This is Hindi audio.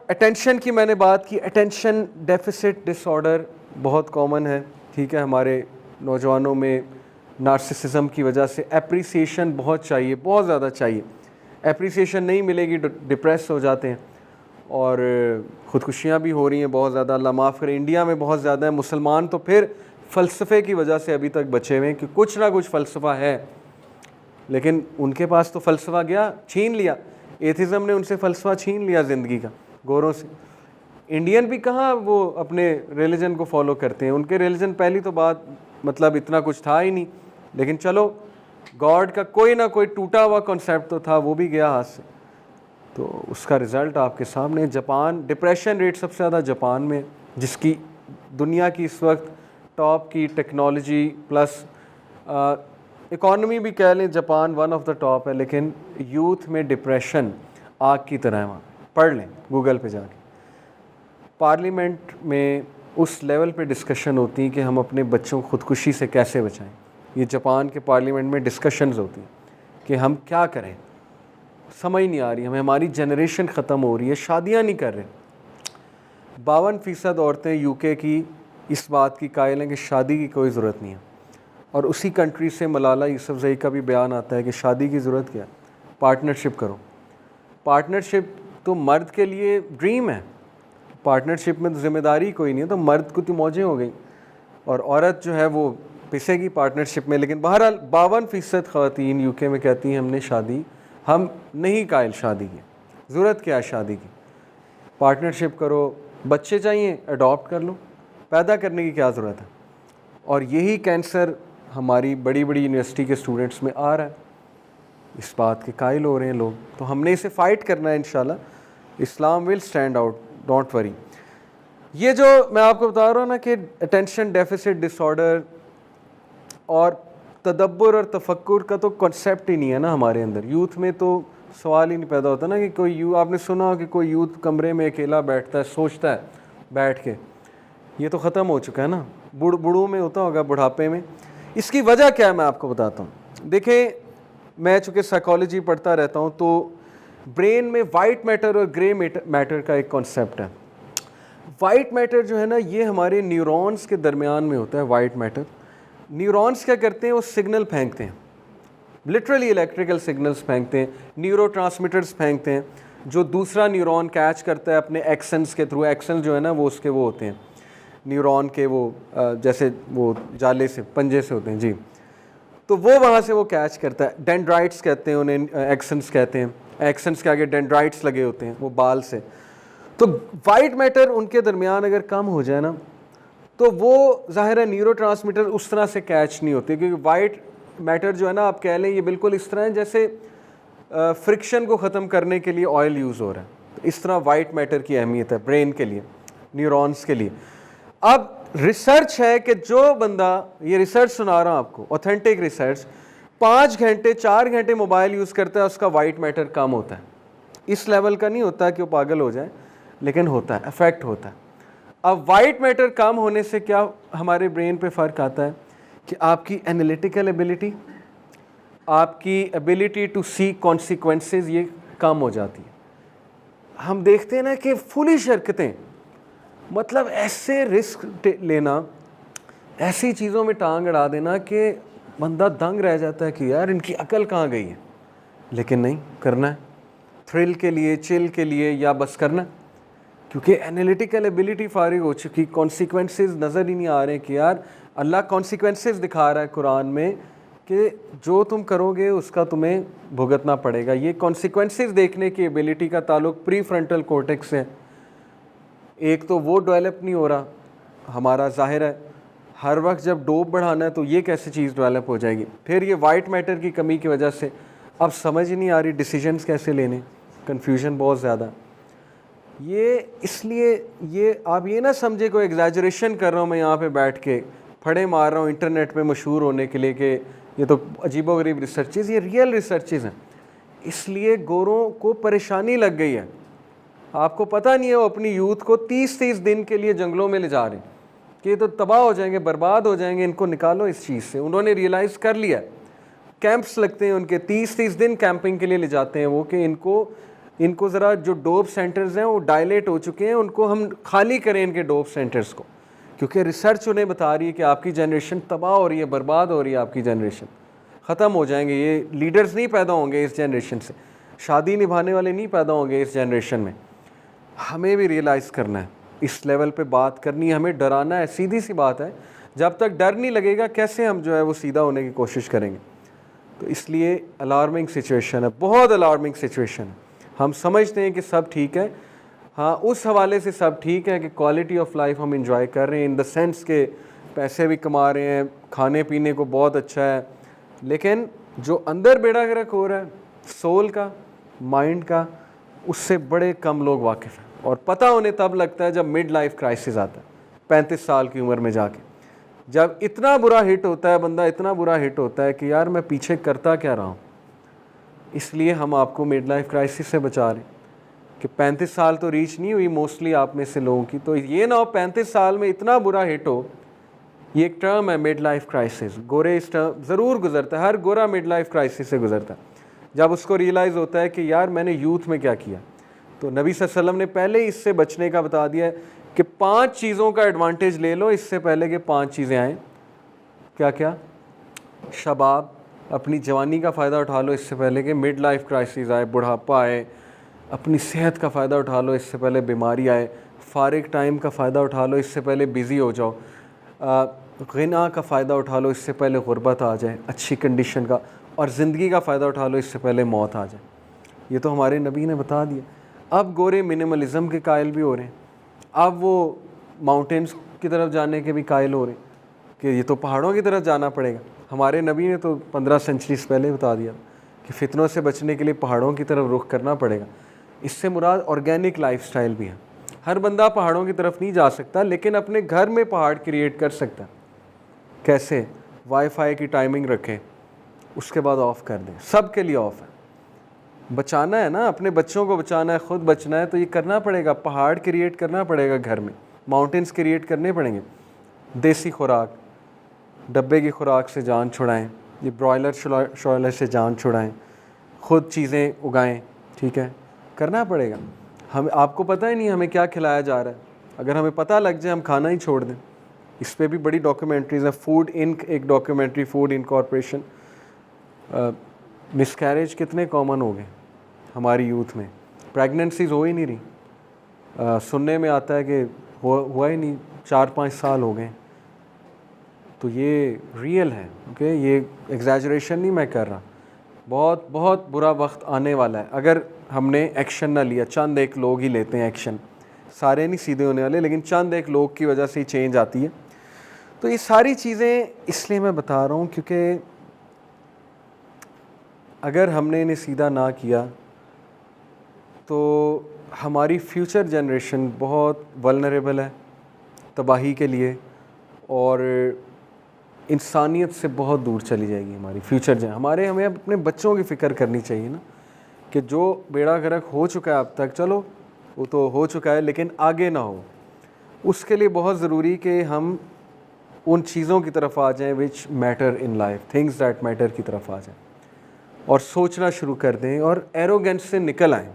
अटेंशन की मैंने बात की, अटेंशन डेफिसिट डिसऑर्डर बहुत कॉमन है, ठीक है। हमारे नौजवानों में नार्सिसिज्म की वजह से एप्रिसिएशन बहुत चाहिए, बहुत ज़्यादा चाहिए। एप्रिसिएशन नहीं मिलेगी डिप्रेस हो जाते हैं और ख़ुदकुशियाँ भी हो रही हैं बहुत ज़्यादा। अल्लाह माफ़ करे, इंडिया में बहुत ज़्यादा है। मुसलमान तो फिर फ़लसफ़े की वजह से अभी तक बचे हुए हैं कि कुछ ना कुछ फ़लसफ़ा है, लेकिन उनके पास तो फ़लसफ़ा गया, छीन लिया। एथिज़म ने उनसे फ़लसफ़ा छीन लिया ज़िंदगी का, गोरों से। इंडियन भी कहाँ वो अपने रिलीजन को फॉलो करते हैं, उनके रिलीजन पहली तो बात मतलब इतना कुछ था ही नहीं, लेकिन चलो गॉड का कोई ना कोई टूटा हुआ कॉन्सेप्ट तो था, वो भी गया हाथ से। तो उसका रिज़ल्ट आपके सामने। जापान, डिप्रेशन रेट सबसे ज़्यादा जापान में, जिसकी दुनिया की इस वक्त टॉप की टेक्नोलॉजी प्लस इकॉनमी भी कह लें, Japan one of the top है, लेकिन यूथ में डिप्रेशन आग की तरह है वहाँ। पढ़ लें गूगल पे जाके। पार्लियामेंट में उस लेवल पे डिस्कशन होती है कि हम अपने बच्चों को ख़ुदकुशी से कैसे बचाएं। ये जापान के पार्लियामेंट में डिस्कशंस होती हैं कि हम क्या करें, समझ नहीं आ रही हमें, हमारी जनरेशन ख़त्म हो रही है, शादियां नहीं कर रहे। 52% औरतें यूके की इस बात की कायल हैं कि शादी की कोई ज़रूरत नहीं है। और उसी कंट्री से मलाला यूसुफ़ज़ई का भी बयान आता है कि शादी की ज़रूरत क्या है, पार्टनरशिप करो। पार्टनरशिप तो मर्द के लिए ड्रीम है, पार्टनरशिप में तो ज़िम्मेदारी कोई नहीं है, तो मर्द को तो मौजें हो गई और औरत जो है वो पिसेगी पार्टनरशिप में। लेकिन बहरहाल 52% ख़वातीन यूके में कहती हैं हमने शादी, हम नहीं कायल शादी की, ज़रूरत क्या है शादी की, पार्टनरशिप करो। बच्चे चाहिए, अडॉप्ट कर लो, पैदा करने की क्या ज़रूरत है। और यही कैंसर हमारी बड़ी बड़ी यूनिवर्सिटी के स्टूडेंट्स में आ रहा है, इस बात के कायल हो रहे हैं लोग। तो हमने इसे फ़ाइट करना है इंशाल्लाह। Islam will stand out, don't worry. ये जो मैं आपको बता रहा हूँ ना कि अटेंशन डेफिसिट डिसऑर्डर और तदब्बर और तफक्कुर का तो कॉन्सेप्ट ही नहीं है ना हमारे अंदर। यूथ में तो सवाल ही नहीं पैदा होता ना कि कोई आपने सुना हो कि कोई यूथ कमरे में अकेला बैठता है, सोचता है बैठ के, ये तो ख़त्म हो चुका है ना। बूढ़ों में होता होगा, बुढ़ापे में। इसकी वजह क्या है मैं आपको बताता हूँ। देखें, मैं चूँकि साइकोलॉजी पढ़ता रहता हूँ, तो ब्रेन में वाइट मैटर और ग्रे मैटर का एक कॉन्सेप्ट है। वाइट मैटर जो है ना, ये हमारे न्यूरॉन्स के दरमियान में होता है। वाइट मैटर, न्यूरॉन्स क्या करते हैं, वो सिग्नल फेंकते हैं, लिटरली इलेक्ट्रिकल सिग्नल्स फेंकते हैं, न्यूरोट्रांसमीटर्स फेंकते हैं, जो दूसरा न्यूरॉन कैच करता है अपने एक्सन्स के थ्रू। एक्सन जो है ना वो उसके वो होते हैं न्यूरॉन के, वो जैसे वो जाले से, पंजे से होते हैं जी, तो वो वहाँ से वो कैच करता है। डेंड्राइट्स कहते हैं उन्हें, एक्सन्स कहते हैं। एक्सन्स के आगे डेंड्राइट्स लगे होते हैं, वो बाल से। तो वाइट मैटर उनके दरमियान अगर कम हो जाए ना, तो वो ज़ाहिर है न्यूरोट्रांसमीटर उस तरह से कैच नहीं होते, क्योंकि वाइट मैटर जो है ना, आप कह लें ये बिल्कुल इस तरह है जैसे फ्रिक्शन को ख़त्म करने के लिए ऑयल यूज़ हो रहा है। तो इस तरह वाइट मैटर की अहमियत है ब्रेन के लिए, न्यूरॉन्स के लिए। अब रिसर्च है कि जो बंदा, ये रिसर्च सुना रहा हूँ आपको, ऑथेंटिक रिसर्च, 5 घंटे 4 घंटे मोबाइल यूज़ करता है, उसका वाइट मैटर कम होता है। इस लेवल का नहीं होता कि वो पागल हो जाए, लेकिन होता है, अफेक्ट होता है। अब वाइट मैटर कम होने से क्या हमारे ब्रेन पे फ़र्क आता है कि आपकी एनालिटिकल एबिलिटी, आपकी एबिलिटी टू सी कॉन्सिक्वेंसेस, ये कम हो जाती है। हम देखते हैं ना कि फुलिश हरकतें, मतलब ऐसे रिस्क लेना, ऐसी चीज़ों में टांग अड़ा देना कि बंदा दंग रह जाता है कि यार इनकी अकल कहाँ गई है। लेकिन नहीं, करना है थ्रिल के लिए, चिल के लिए, या बस करना, क्योंकि एनालिटिकल एबिलिटी फारिग हो चुकी, कॉन्सिक्वेंसेस नज़र ही नहीं आ रहे कि यार अल्लाह कॉन्सिक्वेंसेस दिखा रहा है कुरान में कि जो तुम करोगे उसका तुम्हें भुगतना पड़ेगा। ये कॉन्सिक्वेंसेस देखने की एबिलिटी का ताल्लुक प्री फ्रंटल कॉर्टेक्स से। एक तो वो डेवलप नहीं हो रहा हमारा, जाहिर है हर वक्त जब डोप बढ़ाना है तो ये कैसी चीज़ डेवलप हो जाएगी। फिर ये वाइट मैटर की कमी की वजह से अब समझ ही नहीं आ रही डिसीजंस कैसे लेने, कन्फ्यूजन बहुत ज़्यादा। ये इसलिए, ये आप ये ना समझे कोई एग्जैजरेशन कर रहा हूँ मैं यहाँ पे बैठ के, फड़े मार रहा हूँ इंटरनेट पे मशहूर होने के लिए कि ये तो अजीबोगरीब रिसर्चेज़, ये रियल रिसर्चेज़ हैं। इसलिए गोरों को परेशानी लग गई है। आपको पता नहीं है, वो अपनी यूथ को 30-30 दिन के लिए जंगलों में ले जा रहे हैं कि ये तो तबाह हो जाएंगे, बर्बाद हो जाएंगे, इनको निकालो इस चीज़ से। उन्होंने रियलाइज़ कर लिया, कैंप्स लगते हैं उनके, 30-30 दिन कैंपिंग के लिए ले जाते हैं वो, कि इनको इनको ज़रा जो डोप सेंटर्स हैं वो डायलेट हो चुके हैं, उनको हम खाली करें इनके डोप सेंटर्स को, क्योंकि रिसर्च उन्हें बता रही है कि आपकी जनरेशन तबाह हो रही है, बर्बाद हो रही है, आपकी जनरेशन ख़त्म हो जाएंगे, ये लीडर्स नहीं पैदा होंगे इस जनरेशन से, शादी निभाने वाले नहीं पैदा होंगे इस जनरेशन में। हमें भी रियलाइज़ करना है, इस लेवल पे बात करनी है, हमें डराना है, सीधी सी बात है। जब तक डर नहीं लगेगा कैसे हम जो है वो सीधा होने की कोशिश करेंगे। तो इसलिए अलार्मिंग सिचुएशन है, बहुत अलार्मिंग सिचुएशन है। हम समझते हैं कि सब ठीक है, हाँ उस हवाले से सब ठीक है कि क्वालिटी ऑफ लाइफ हम इंजॉय कर रहे हैं, इन द सेंस के पैसे भी कमा रहे हैं, खाने पीने को बहुत अच्छा है, लेकिन जो अंदर बेड़ा गर्क हो रहा है सोल का, माइंड का, उससे बड़े कम लोग वाकिफ़ हैं। और पता उन्हें तब लगता है जब मिड लाइफ क्राइसिस आता है, 35 साल की उम्र में जाके, जब इतना बुरा हिट होता है, बंदा इतना बुरा हिट होता है कि यार मैं पीछे करता क्या रहा हूँ। इसलिए हम आपको मिड लाइफ क्राइसिस से बचा रहे हैं कि 35 साल तो रीच नहीं हुई मोस्टली आप में से लोगों की, तो ये ना हो 35 साल में इतना बुरा हिट हो। ये एक टर्म है मिड लाइफ क्राइसिस, गोरे इस टर्म ज़रूर गुजरता है, हर गोरा मिड लाइफ क्राइसिस से गुजरता है, जब उसको रियलाइज़ होता है कि यार मैंने यूथ में क्या किया। तो नबी सल्लल्लाहु अलैहि वसल्लम ने पहले ही इससे बचने का बता दिया है कि 5 चीज़ों का एडवांटेज ले लो इससे पहले कि 5 चीज़ें आएँ। क्या क्या? शबाब, अपनी जवानी का फ़ायदा उठा लो इससे पहले कि मिड लाइफ क्राइसिस आए, बुढ़ापा आए। अपनी सेहत का फ़ायदा उठा लो इससे पहले बीमारी आए। फ़ारिग टाइम का फ़ायदा उठा लो इससे पहले बिज़ी हो जाओ। ग़िना का फ़ायदा उठा लो इससे पहले ग़ुरबत आ जाए, अच्छी कंडीशन का। और ज़िंदगी का फ़ायदा उठा लो इससे पहले मौत आ जाए। ये तो हमारे नबी ने बता दिया। अब गोरे मिनिमलिज़म के कायल भी हो रहे हैं, अब वो माउंटेन्स की तरफ जाने के भी कायल हो रहे हैं कि ये तो पहाड़ों की तरफ जाना पड़ेगा। हमारे नबी ने तो 15 सेंचुरी से पहले बता दिया कि फ़ितनों से बचने के लिए पहाड़ों की तरफ रुख करना पड़ेगा। इससे मुराद ऑर्गेनिक लाइफस्टाइल भी है। हर बंदा पहाड़ों की तरफ नहीं जा सकता, लेकिन अपने घर में पहाड़ क्रिएट कर सकता है। कैसे? वाईफाई की टाइमिंग रखें, उसके बाद ऑफ़ कर दें, सब के लिए ऑफ़ है। बचाना है ना, अपने बच्चों को बचाना है, ख़ुद बचना है, तो ये करना पड़ेगा, पहाड़ क्रिएट करना पड़ेगा घर में, माउंटेन्स क्रिएट करने पड़ेंगे। देसी खुराक, डब्बे की खुराक से जान छुड़ाएं, ये ब्रॉयलर शॉयलर से जान छुड़ाएं, ख़ुद चीज़ें उगाएं, ठीक है, करना पड़ेगा। हम आपको पता ही नहीं हमें क्या खिलाया जा रहा है, अगर हमें पता लग जाए हम खाना ही छोड़ दें। इस पर भी बड़ी डॉक्यूमेंट्रीज़ हैं। फूड इंक एक डॉक्यूमेंट्री, फूड इनकॉर्पोरेशन। मिसकैरेज कितने कॉमन हो गए हमारी यूथ में, प्रेगनेंसीज हो ही नहीं रही। सुनने में आता है कि हुआ ही नहीं, 4-5 साल हो गए। तो ये रियल है, ओके, ये एग्जैजरेशन नहीं मैं कर रहा। बहुत बहुत बुरा वक्त आने वाला है अगर हमने एक्शन ना लिया। चंद एक लोग ही लेते हैं एक्शन, सारे नहीं सीधे होने वाले, लेकिन चंद एक लोग की वजह से ही चेंज आती है। तो ये सारी चीज़ें इसलिए मैं बता रहा हूँ क्योंकि अगर हमने इन्हें सीधा ना किया तो हमारी फ्यूचर जनरेशन बहुत वल्नरेबल है तबाही के लिए, और इंसानियत से बहुत दूर चली जाएगी हमारी फ्यूचर हमें अपने बच्चों की फ़िक्र करनी चाहिए ना, कि जो बेड़ा गर्क हो चुका है अब तक, चलो वो तो हो चुका है, लेकिन आगे ना हो। उसके लिए बहुत ज़रूरी कि हम उन चीज़ों की तरफ आ जाएं which matter in life, things that matter की तरफ आ जाएं, और सोचना शुरू कर दें और एरोगेंस से निकल आएँ।